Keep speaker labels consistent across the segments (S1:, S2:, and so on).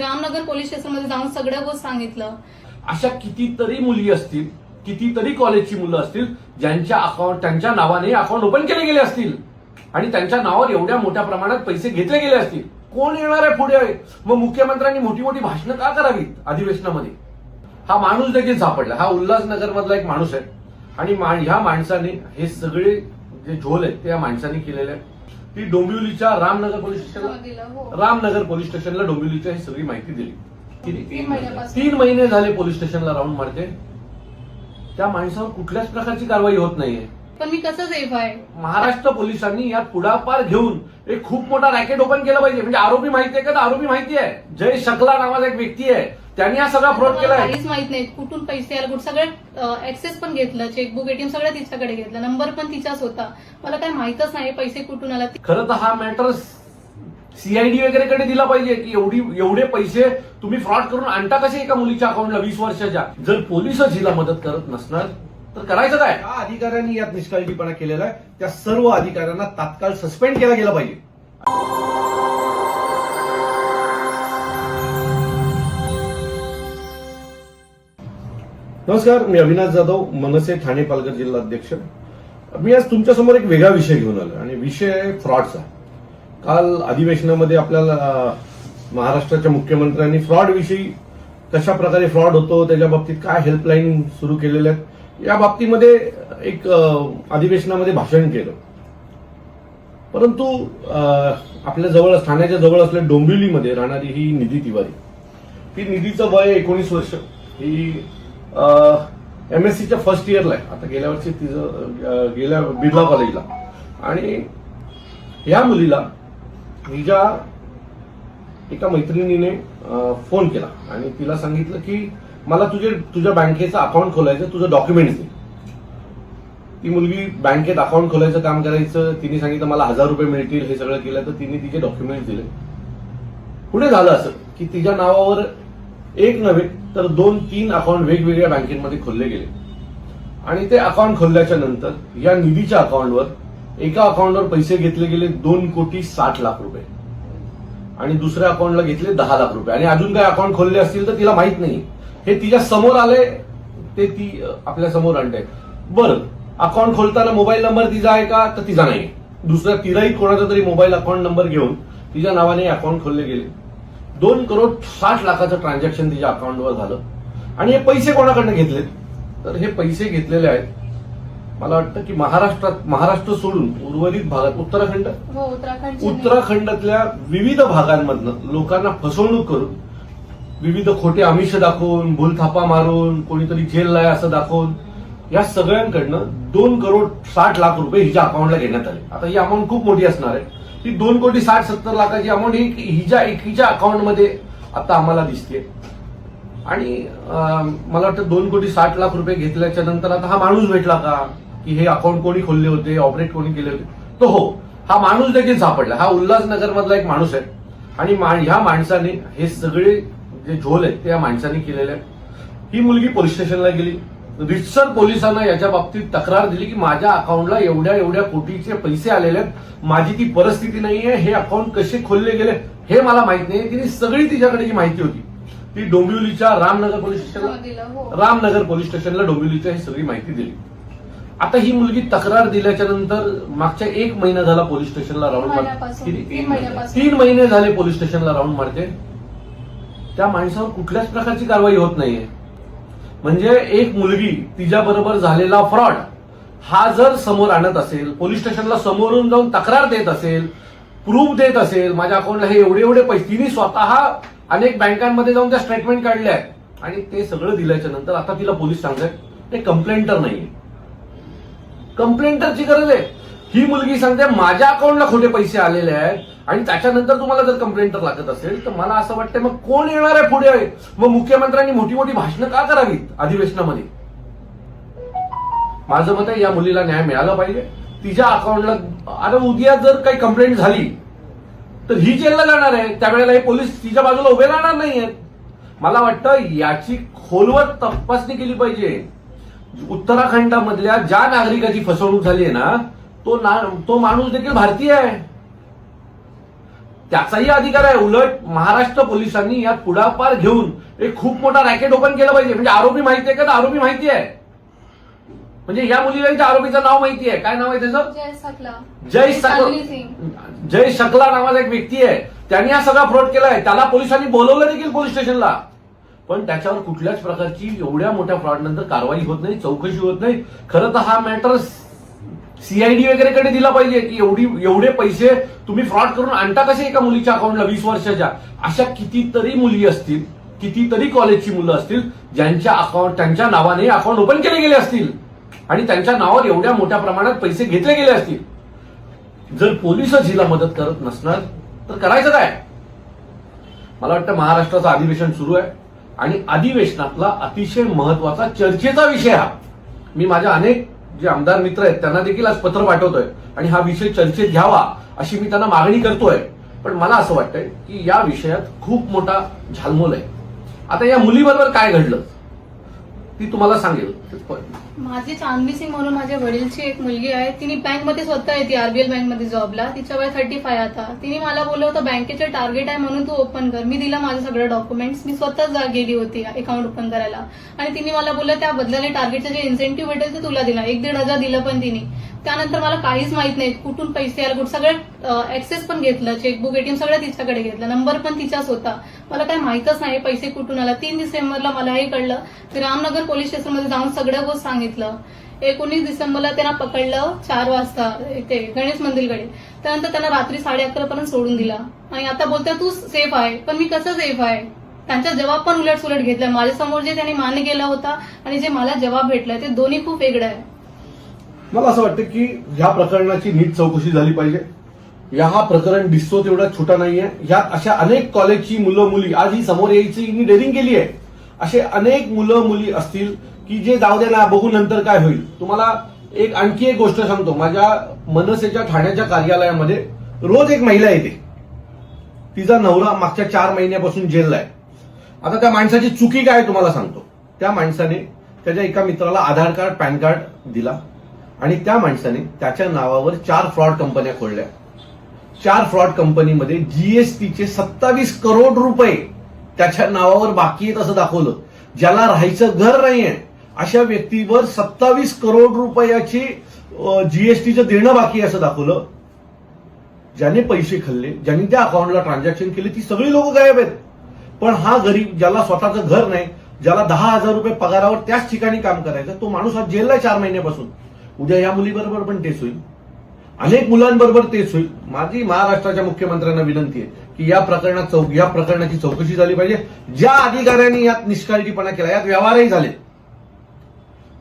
S1: Ramnagar police स्टेशनमध्ये जाऊन सगळं गोष्ट सांगितलं.
S2: अशा कितीतरी मुली असतील, कितीतरी कॉलेजची मुलं असतील त्यांच्या नावाने अकाउंट ओपन केले गेले असतील आणि त्यांच्या नावावर एवढ्या मोठ्या प्रमाणात पैसे घेतले गेले असतील. कोण येणार आहे पुढे? मग मुख्यमंत्र्यांनी मोठी मोठी भाषणं का करावीत अधिवेशनामध्ये? हा माणूस देखील सापडला. हा उल्हासनगर मधला एक माणूस आहे आणि ह्या माणसाने हे सगळे जे झोल आहेत ते या माणसाने केलेले आहेत. ती डोंबिवलीच्या रामनगर पोलीस स्टेशनला डोंबिवलीच्या ही सगळी माहिती दिली. 3 महिने झाले पोलीस स्टेशनला राऊंड मारते. त्या माणसावर कुठल्याच प्रकारची कारवाई होत नाहीये.
S1: पण मी कसं सेफ आहे?
S2: महाराष्ट्र पोलिसांनी यात पुढाकार घेऊन एक खूप मोठा रॅकेट ओपन केला पाहिजे. म्हणजे आरोपी माहिती आहे का? आरोपी माहिती आहे. जय शकला नावाचा एक व्यक्ती आहे, त्यांनी हा सगळा फ्रॉड केलाय.
S1: काहीच माहित नाही कुठून पैसे आले, कुठं सगळं ऍक्सेस पण घेतलं, चेकबुक एटीएम सगळं तिच्याकडे घेतलं, नंबर पण तिचाच होता. मला काय माहितच नाही पैसे कुठून आला.
S2: खरं तर हा मॅटर सीआयडी वगैरे कडे दिला पाहिजे की एवढे पैसे तुम्ही फ्रॉड करून आणता कसे एका मुलीच्या अकाउंटला 20 वर्षाच्या? जर पोलिसच हिला मदत करत नसणार तर करायचं काय?
S3: ज्या अधिकाऱ्यांनी यात निष्काळजीपणा केलेला आहे त्या सर्व अधिकाऱ्यांना तात्काळ सस्पेंड केला गेला पाहिजे. नमस्कार, मी अविनाश जाधव, मनसे ठाणे पालघर जिल्हा अध्यक्ष. मी आज तुमच्यासमोर एक वेगळा विषय घेऊन आलो आणि विषय आहे फ्रॉडचा. काल अधिवेशनामध्ये आपल्याला महाराष्ट्राच्या मुख्यमंत्र्यांनी फ्रॉड विषयी, कशा प्रकारे फ्रॉड होतो, त्याच्या बाबतीत काय हेल्पलाईन सुरू केलेल्या आहेत या बाबतीमध्ये एक अधिवेशनामध्ये भाषण केलं. परंतु आपल्या जवळ, ठाण्याच्या जवळ असलेल्या डोंबिवलीमध्ये राहणारी ही निधी तिवारी, ही निधीचं वय 19 वर्ष, ही MSCच्या फर्स्ट इयरला आहे. आता गेल्या वर्षी तिचं गेल्या बिर्ला कॉलेजला. आणि या मुलीला हिच्या एका मैत्रिणीने फोन केला आणि तिला सांगितलं की मला तुझ्या बँकेचं अकाउंट खोलायचं, तुझं डॉक्युमेंट्स दे. ती मुलगी बँकेत अकाउंट खोलायचं काम करायचं. तिने सांगितलं मला 1000 रुपये मिळतील. हे सगळं केलं तर तिने तिचे डॉक्युमेंट्स दिले. पुढे झालं असं की तिच्या नावावर एक नव्हे तर 2-3 अकाउंट वेगवेगळ्या बँकेमध्ये खोलले गेले आणि ते अकाउंट खोलल्याच्या नंतर या निधीच्या अकाउंटवर एका अकाउंटवर पैसे घेतले गेले 2,60,00,000 रुपये आणि दुसऱ्या अकाउंटला घेतले 10 लाख रुपये. आणि अजून काय अकाउंट खोलले असतील तर तिला माहित नाही. हे तिच्या समोर आले, ते ती आपल्या समोर आणते. बरं, अकाउंट खोलताना मोबाईल नंबर तिचा आहे का? तर तिचा नाही. दुसऱ्या तिलाही कोणाचा तरी मोबाईल अकाउंट नंबर घेऊन तिच्या नावाने अकाउंट खोलले गेले. 2,60,00,000चं ट्रान्झॅक्शन तिच्या अकाउंटवर झालं. आणि हे पैसे कोणाकडनं घेतले? तर हे पैसे घेतलेले आहेत मला वाटतं की महाराष्ट्र सोडून उर्वरित भागात उत्तराखंडातल्या विविध भागांमधनं लोकांना फसवणूक करून, विविध खोटे आमिष दाखवून, भूलथापा मारून, कोणीतरी जेलला आहे असं दाखवून या सगळ्यांकडनं 2,60,00,000 रुपये हिच्या अकाउंटला घेण्यात आले. आता ही अमाऊंट खूप मोठी असणार आहे. ती 2,60,70,00,000ची अमाऊंट ही हिच्या एकीच्या अकाउंटमध्ये आता आम्हाला दिसते. आणि मला वाटतं 2,60,00,000 रुपये घेतल्याच्या नंतर आता हा माणूस भेटला का की हे अकाउंट कोणी खोलले होते, ऑपरेट कोणी केले होते? तो हो, हा माणूस देखील सापडला. हा उल्हासनगर मधला एक माणूस आहे आणि ह्या माणसाने हे सगळे जे झोल आहेत ते या माणसाने केलेले आहेत. ही मुलगी पोलीस स्टेशनला गेली. रितसर पोलिसांना याच्या बाबतीत तक्रार दिली की माझ्या अकाउंटला एवढ्या कोटीचे पैसे आलेले आहेत, माझी ती परिस्थिती नाहीये, हे अकाउंट कसे खोलले गेले हे मला माहित नाही. तिने सगळी तिच्याकडे जी माहिती होती ती डोंबिवलीच्या रामनगर पोलीस स्टेशनला डोंबिवलीच्या ही सगळी माहिती दिली. आता ही मुलगी तक्रार दिल्याच्या नंतर मागच्या 1 महिना झाला पोलीस स्टेशनला राऊंड मारते. 3 महिने झाले पोलीस स्टेशनला राऊंड मारते. त्या माणसावर कुठल्याच प्रकारची कारवाई होत नाहीये. म्हणजे एक मुलगी, तिच्याबरोबर झालेला फ्रॉड हा जर समोर आणत असेल, पोलीस स्टेशनला समोरून जाऊन तक्रार देत असेल, प्रूफ देत असेल, माझ्या अकाउंटला हे एवढे पैसे, तिने स्वतः अनेक बँकांमध्ये जाऊन त्या स्टेटमेंट काढल्या आहेत आणि ते सगळं दिल्याच्या नंतर आता तिला पोलीस सांगतायत ते कंप्लेंटर नाहीये. कंप्लेंटरची गरज आहे. ही मुलगी सांगते माझ्या अकाउंटला खोटे पैसे आलेले आहेत आणि त्याच्यानंतर तुम्हाला जर कंप्लेंटर लागत असेल तर मला असं वाटतं मग कोण येणार आहे पुढे? मग मुख्यमंत्र्यांनी मोठी मोठी भाषणं का करावीत अधिवेशनामध्ये? माझं मत आहे या मुलीला न्याय मिळाला पाहिजे. तिच्या अकाउंटला आता उद्या जर काही कंप्लेंट झाली तर ही जेलला जाणार आहे. त्यावेळेला हे पोलीस तिच्या बाजूला उभे राहणार नाहीयेत. मला वाटतं याची खोलवर तपासणी केली पाहिजे. उत्तराखंडामधल्या ज्या नागरिकाची फसवणूक झाली आहे ना, तो माणूस देखील भारतीय आहे.
S2: त्याचाही अधिकार आहे. उलट महाराष्ट्र पोलिसांनी यात पुढाकार घेऊन एक खूप मोठा रॅकेट ओपन केलं पाहिजे. म्हणजे आरोपी माहिती आहे का? तर आरोपी माहिती आहे. म्हणजे या मुलीला त्या आरोपीचं नाव माहिती आहे. काय नाव आहे त्याचं? जय शकला नावाचा एक व्यक्ती आहे. त्यांनी हा सगळा फ्रॉड केलाय. त्याला पोलिसांनी बोलवलं देखील पोलीस स्टेशनला. पण त्याच्यावर कुठल्याच प्रकारची एवढ्या मोठ्या फ्रॉड नंतर कारवाई होत नाही, चौकशी होत नाही. खरं तर हा मॅटर सीआयडी वगैरेकडे दिला पाहिजे की एवढे पैसे तुम्ही फ्रॉड करून आणता कसे एका मुलीच्या अकाउंटला 20 वर्षाच्या. अशा कितीतरी मुली असतील, कितीतरी कॉलेजची मुलं असतील त्यांच्या नावाने अकाउंट ओपन केले गेले असतील आणि त्यांच्या नावावर एवढ्या मोठ्या प्रमाणात पैसे घेतले गेले असतील. जर पोलिसच हिला मदत करत नसणार तर करायचं काय? मला वाटतं महाराष्ट्राचं अधिवेशन सुरू आहे आणि अधिवेशनातला अतिशय महत्वाचा चर्चेचा विषय हा. मी माझ्या अनेक जे आमदार मित्र आहेत त्यांना देखील आज पत्र पाठवतोय आणि हा विषय चर्चेत घ्यावा अशी मी त्यांना मागणी करतोय. पण मला असं वाटतंय की या विषयात खूप मोठा झालमोल आहे. आता या मुलीबरोबर काय घडलं ती तुम्हाला सांगेल.
S1: माझी चांदवी सिंग म्हणून माझ्या वडीलची एक मुलगी आहे. तिने बँकमध्ये स्वतः येते, आरबीएल बँकमध्ये जॉबला. तिच्या वय 35 आता. तिने मला बोललं होतं बँकेचे टार्गेट आहे म्हणून तू ओपन कर. मी दिला माझं सगळं डॉक्युमेंट्स. मी स्वतःच गेली होती अकाउंट ओपन करायला आणि तिने मला बोललं त्या बदल्याने टार्गेटचे जे इन्सेंटिव्ह भेटेल ते तुला दिला. 1-1.5 हजार दिलं पण तिने. त्यानंतर मला काहीच माहित नाही कुठून पैसे आले, कुठं सगळं ऍक्सेस पण घेतलं, चेकबुक एटीएम सगळं तिच्याकडे घेतलं. नंबर पण तिचाच होता. मला काही माहितच नाही पैसे कुठून आला. 3 डिसेंबरला मला हे कळलं. ते रामनगर पोलीस स्टेशनमध्ये जाऊन सगळं गोष्ट सांगितलं. 19 डिसेंबरला त्यांना पकडलं 4 वाजता इथे गणेश मंदिरकडे. त्यानंतर त्यांना रात्री 11:30 पर्यंत सोडून दिला आणि आता बोलतात तू सेफ आहे. पण मी कसं सेफ आहे? त्यांचा जबाब पण उलट घेतला. माझ्यासमोर जे त्यांनी मान्य केला होता आणि जे मला जबाब भेटलाय ते दोन्ही खूप वेगळं आहे.
S3: मला असं वाटतं की ह्या प्रकरणाची नीट चौकशी झाली पाहिजे. हा प्रकरण दिसतो तेवढा छोटा नाहीये. ह्यात अशा अनेक कॉलेजची मुलं मुली आज ही समोर यायची हिनी डेअरिंग केली आहे. असे अनेक मुलं मुली असतील की जे जाऊ दे ना बघू नंतर काय होईल. तुम्हाला आणखी एक गोष्ट सांगतो. माझ्या मनसेच्या ठाण्याच्या कार्यालयामध्ये रोज एक महिला येते. तिचा नवरा मागच्या 4 महिन्यापासून जेलला आहे. आता त्या माणसाची चुकी काय तुम्हाला सांगतो. त्या माणसाने त्याच्या एका मित्राला आधार कार्ड पॅन कार्ड दिला आणि त्या माणसाने त्याच्या नावावर 4 फ्रॉड कंपन्या खोलल्या. 4 फ्रॉड कंपनीमध्ये जीएसटीचे 27 करोड रुपये त्याच्या नावावर बाकी आहेत असं दाखवलं. ज्याला राहायचं घर नाहीये अशा व्यक्तीवर 27 करोड रुपयाची जीएसटीचं देणं बाकी आहे असं दाखवलं. ज्याने पैसे खाल्ले, ज्यांनी त्या अकाउंटला ट्रान्झॅक्शन केले ती सगळी लोक गायब आहेत. पण हा गरीब ज्याला स्वतःचं घर नाही, ज्याला 10,000 रुपये पगारावर त्याच ठिकाणी काम करायचं, तो माणूस आज जेलला 4 महिन्यापासून. उद्या या मुलीबरोबर पण तेच होईल, अनेक मुलांबरोबर तेच होईल. माझी महाराष्ट्राच्या मुख्यमंत्र्यांना विनंती आहे की या प्रकरणाची चौकशी झाली पाहिजे. ज्या अधिकाऱ्यांनी यात निष्काळजीपणा केला, यात व्यवहारही झाले,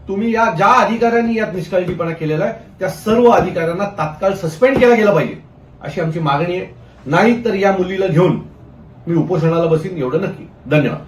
S3: तुम्ही ज्या अधिकाऱ्यांनी यात निष्काळजीपणा केलेला आहे त्या सर्व अधिकाऱ्यांना तात्काळ सस्पेंड केला गेला पाहिजे अशी आमची मागणी आहे. नाही तर या मुलीला घेऊन मी उपोषणाला बसीन, एवढं नक्की. धन्यवाद.